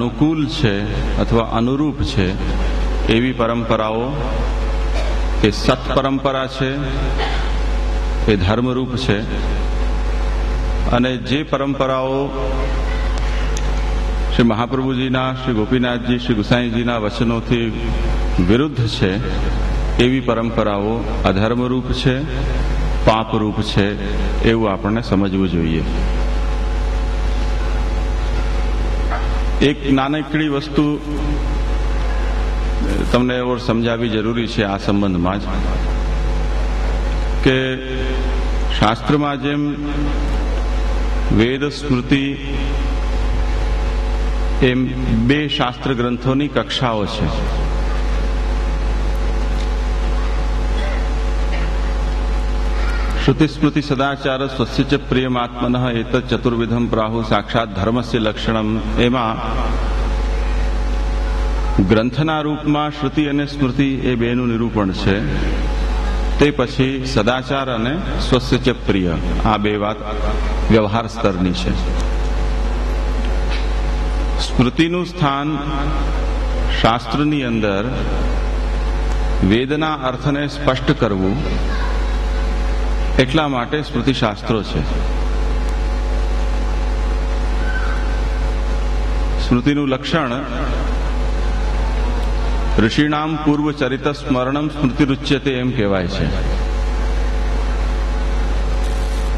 અનુકૂળ છે અથવા અનુરૂપ છે એવી પરંપરાઓ એ સત પરંપરા છે, એ ધર્મરૂપ છે. અને જે પરંપરાઓ શ્રી મહાપ્રભુજીના, શ્રી ગોપીનાથજી, શ્રી ગુસાઈજીના વચનોથી વિરુદ્ધ છે એવી પરંપરાઓ અધર્મરૂપ છે, પાપરૂપ છે, એવું આપણને સમજવું જોઈએ. એક નાનકડી વસ્તુ તમને ઓર સમજાવવી જરૂરી છે આ સંબંધમાં જ, કે શાસ્ત્રમાં જેમ વેદ, સ્મૃતિ એમ બે શાસ્ત્ર ગ્રંથોની કક્ષાઓ છે. શ્રુતિ સ્મૃતિ સદાચાર સ્વસ્ય ચ પ્રિયમાત્મન એતત ચતુર્વિધમ પ્રાહુ સાક્ષાત ધર્મસ્ય લક્ષણમ. એમાં ગ્રંથના રૂપમાં શ્રુતિ અને સ્મૃતિ એ બેનું નિરૂપણ છે. તે પછી સદાચાર અને સ્વસ્ય ચ પ્રિય, આ બે વાત વ્યવહાર સ્તરની છે. સ્મૃતિનું સ્થાન શાસ્ત્રની અંદર વેદના અર્થને સ્પષ્ટ કરવું, એટલા માટે સ્મૃતિશાસ્ત્રો છે. સ્મૃતિનું લક્ષણ ઋષિનામ પૂર્વચરિત સ્મરણમ સ્મૃતિરુચ્યતે એમ કહેવાય છે.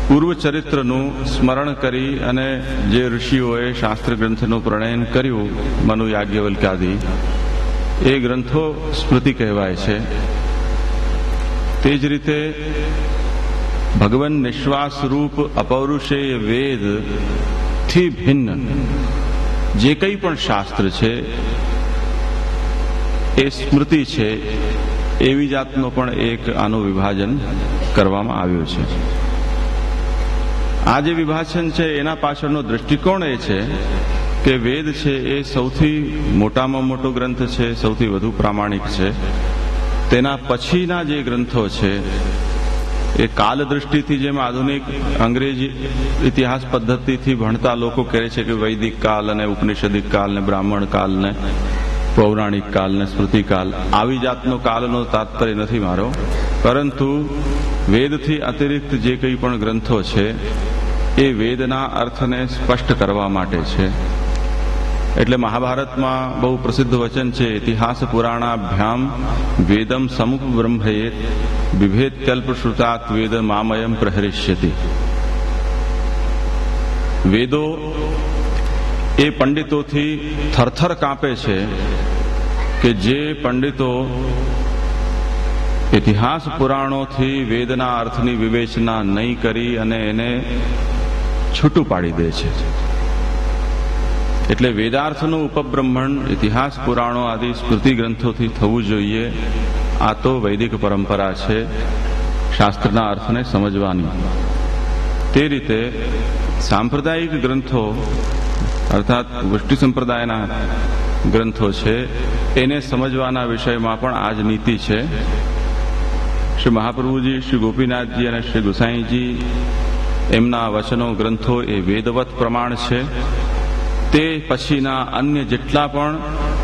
પૂર્વચરિત્રનું સ્મરણ કરી અને જે ઋષિઓએ શાસ્ત્ર ગ્રંથનું પ્રણયન કર્યું, મનુ, યાજ્ઞવલ્ક્યાદિ, એ ગ્રંથો સ્મૃતિ કહેવાય છે. તે જ રીતે ભગવાન નિશ્વાસ રૂપ અપૌરુષેય વેદ થી ભિન્ન જે કંઈ પણ શાસ્ત્ર છે એ સ્મૃતિ છે. એવી જાતનો પણ એક આનું વિભાજન કરવામાં આવ્યું છે. આ જે વિભાજન છે એના પાછળનો દૃષ્ટિકોણ એ છે કે વેદ છે એ સૌથી મોટામાં મોટો ગ્રંથ છે, સૌથી વધુ પ્રામાણિક છે. તેના પછીના જે ગ્રંથો છે એ કાલ દૃષ્ટિથી, જેમ આધુનિક અંગ્રેજી ઇતિહાસ પદ્ધતિથી ભણતા લોકો કહે છે કે વૈદિક કાલ અને ઉપનિષદિક કાલ ને બ્રાહ્મણ કાલ ને પૌરાણિક કાલ ને સ્મૃતિકાલ, આવી જાતનો કાલનો તાત્પર્ય નથી મારો, પરંતુ વેદથી અતિરિક્ત જે કંઈ પણ ગ્રંથો છે એ વેદના અર્થને સ્પષ્ટ કરવા માટે છે. એટલે મહાભારતમાં બહુ પ્રસિદ્ધ વચન છે, ઇતિહાસ પુરાણાભ્યામ વેદમ સમુપ બ્રહ્મયેત વિભેદ કલ્પ શ્રુતાત વેદ મામયમ પ્રહરિષ્યતિ. વેદો એ પંડિતોથી થરથર કાંપે છે કે જે પંડિતો ઇતિહાસ પુરાણોથી વેદના અર્થની વિવેચના નહીં કરી અને એને છૂટું પાડી દે છે. એટલે વેદાર્થનું ઉપબ્રહ્મણ ઇતિહાસ પુરાણો આદિ સ્મૃતિ ગ્રંથોથી થવું જોઈએ. આ તો વૈદિક પરંપરા છે શાસ્ત્રના અર્થને સમજવાની. તે રીતે સાંપ્રદાયિક ગ્રંથો અર્થાત વૃષ્ટિ સંપ્રદાયના ગ્રંથો છે એને સમજવાના વિષયમાં પણ આ જ નીતિ છે. શ્રી મહાપ્રભુજી, શ્રી ગોપીનાથજી અને શ્રી ગુસાઈજી એમના વચનો ગ્રંથો એ વેદવત પ્રમાણ છે. તે પછીના અન્ય જેટલા પણ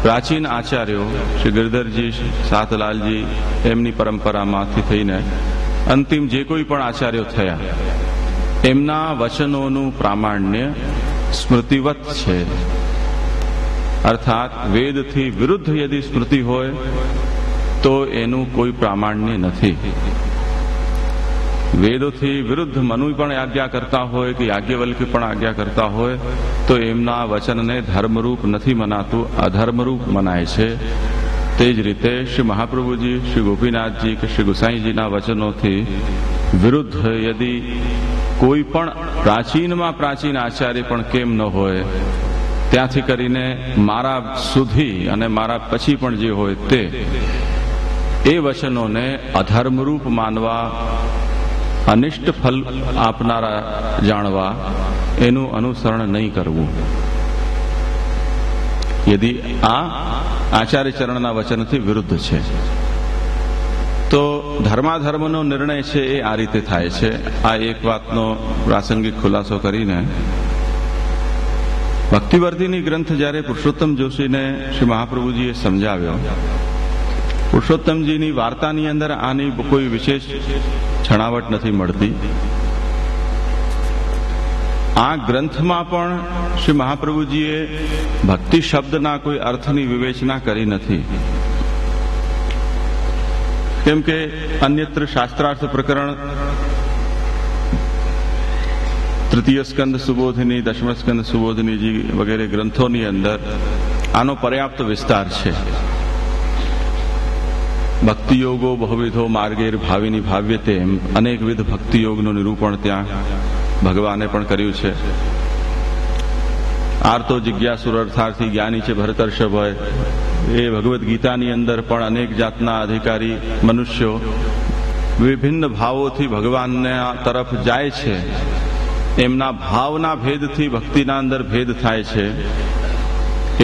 પ્રાચીન આચાર્યો, શ્રી ગિરધરજી, સાથલાલજી, એમની પરંપરામાંથી થઈને અંતિમ જે કોઈ પણ આચાર્યો થયા, એમના વચનોનું પ્રામાણ્ય સ્મૃતિવત છે. અર્થાત વેદથી વિરુદ્ધ યદિ સ્મૃતિ હોય તો એનું કોઈ પ્રામાણ્ય નથી. વેદોથી વિરુદ્ધ મનુ પણ આજ્ઞા કરતા હોય કે યાજ્ઞવલ્ક્ય પણ આજ્ઞા કરતા હોય તો એમના વચનને ધર્મરૂપ નથી મનાતું, અધર્મરૂપ મનાય છે. તે જ રીતે શ્રી મહાપ્રભુજી, શ્રી ગોપીનાથજી કે શ્રી ગુસાઈજીના વચનોથી વિરુદ્ધ યદિ કોઈ પણ પ્રાચીનમાં પ્રાચીન આચાર્ય પણ કેમ ન હોય, ત્યાંથી કરીને મારા સુધી અને મારા પછી પણ જે હોય તે એ વચનોને અધર્મરૂપ માનવા, અનિષ્ટ ફલ આપનારા જાણવા, એનું અનુસરણ નહીં કરવું. યદિ આ આચાર્ય ચરણના વચનથી વિરુદ્ધ છે તો ધર્માધર્મનો નિર્ણય છે એ આ રીતે થાય છે. આ એક વાતનો પ્રાસંગિક ખુલાસો કરીને ભક્તિવર્ધિની ગ્રંથ જ્યારે પુરુષોત્તમ જોશીને શ્રી મહાપ્રભુજીએ સમજાવ્યો, પુરુષોત્તમજીની વાર્તાની અંદર આની કોઈ વિશેષ છણાવટ નથી મળતી. આ ગ્રંથમાં પણ શ્રી મહાપ્રભુજીએ ભક્તિ શબ્દના કોઈ અર્થની વિવેચના કરી નથી. કેમ કે અન્યત્ર શાસ્ત્રાર્થ પ્રકરણ, તૃતીય સ્કંદ સુબોધિની, દશમ સ્કંદ સુબોધિનીજી વગેરે ગ્રંથોની અંદર આનો પર્યાપ્ત વિસ્તાર છે. ભક્તિયોગો બહુવિધો માર્ગેર ભાવિની ભાવ્યતે, એમ અનેકવિધ ભક્તિયોગનું નિરૂપણ ત્યાં ભગવાને પણ કર્યું છે. આર્તો જિજ્ઞાસુર અર્થાર્થી જ્ઞાની છે ભરતર્ષભ હોય, એ ભગવદ્ ગીતાની અંદર પણ અનેક જાતના અધિકારી મનુષ્યો વિભિન્ન ભાવોથી ભગવાનના તરફ જાય છે. એમના ભાવના ભેદથી ભક્તિના અંદર ભેદ થાય છે,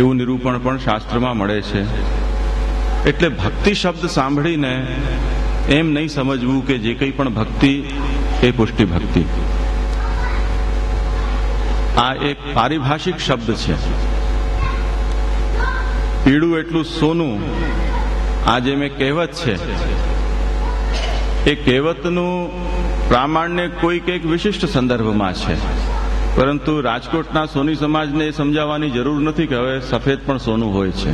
એવું નિરૂપણ પણ શાસ્ત્રમાં મળે છે. એટલે ભક્તિ શબ્દ સાંભળીને એમ નહીં સમજવું કે જે કંઈ પણ ભક્તિ એ પુષ્ટિ ભક્તિ. આ એક પારિભાષિક શબ્દ છે. પીળું એટલું સોનું, આ જે મેં કહેવત છે, એ કહેવતનું પ્રામાણ્ય કોઈક એક વિશિષ્ટ સંદર્ભમાં છે. પરંતુ રાજકોટના સોની સમાજને એ સમજાવવાની જરૂર નથી કે હવે સફેદ પણ સોનું હોય છે.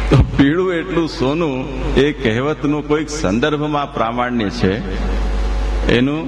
તો પીળું એટલું સોનું એ કહેવતનું કોઈક સંદર્ભમાં પ્રામાણ્ય છે, એનું